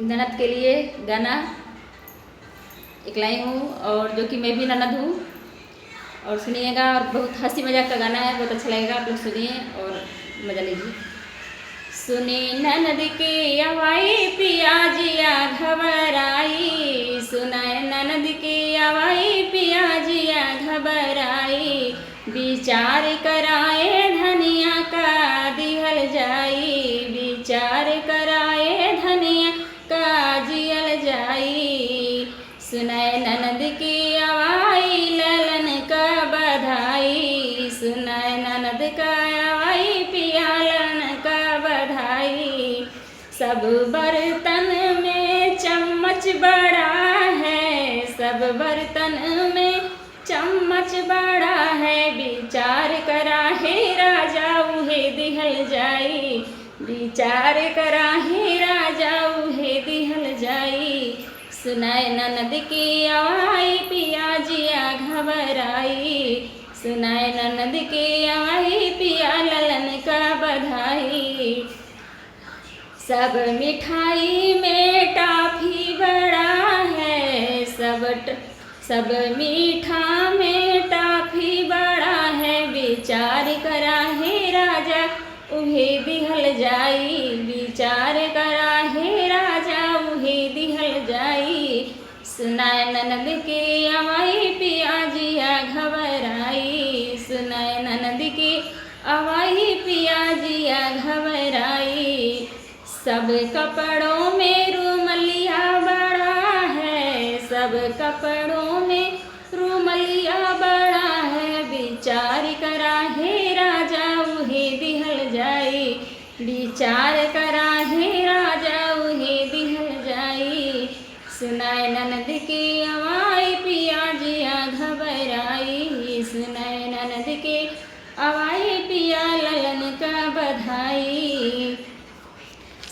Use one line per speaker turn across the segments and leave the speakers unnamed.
ननद के लिए गाना एक लाई हूँ, और जो कि मैं भी ननद हूँ, और सुनिएगा। और बहुत हंसी मजाक का गाना है, बहुत अच्छा लगेगा, आप लोग सुनिए और मजा लीजिए। सुनी ननद की आवाई पिया जिया घबराई, सुनाए ननद की आवाई पिया जिया घबराई, विचार कराए धनिया का दिहल जाई, विचार कराए धनिया का जियल जाई, सुनाए ननद की आवाई ललन का बधाई, सुनाए ननद का आवाई पिया ललन का बधाई, सब बर्तन में चम्मच बड़ा है, सब बर्तन में चम्मच बड़ा है, विचार करा है राजा उहे दिहल जाई, विचार करा है राजा उहे दिहल जाई, सुनाए ननद की आवाई पिया जिया घबराई, सुनाए ननद की आवाई पिया ललन का बधाई, सब मिठाई में टाफी बड़ा है, सब मीठा में टाफी बड़ा है, विचार करा है राजा उहे दिहल जाई, विचार करा है राजा उहे दिहल जाई, सुनाए ननद की आवाई पिया जिया घबराई, सुनाए ननद की आवाई पिया जिया घबराई, सब कपड़ों में रूमलिया बड़ा है, सब कपड़ों में रूमलिया बड़ा है, विचार करा है राजा उहे दिहल जाई, विचार करा है राजा उहे दिहल जाई, सुनाए ननद की आवाई पिया जिया घबराई, सुनाए ननद की आवाई पिया ललन का बधाई,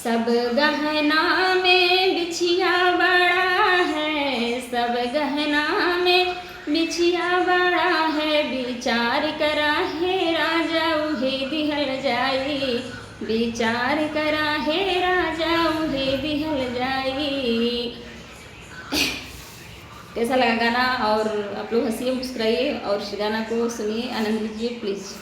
सब गहना में बिछिया बड़ा है, सब गहना में बिछिया बड़ा है, विचार करा है राजा उहे दिहल जाई, विचार करा है राजा उहे दिहल जाई। कैसा लगा गाना? और आप लोग हंसिए मुस्कुराइए और इस गाना को सुनिए, आनंद लीजिए प्लीज़।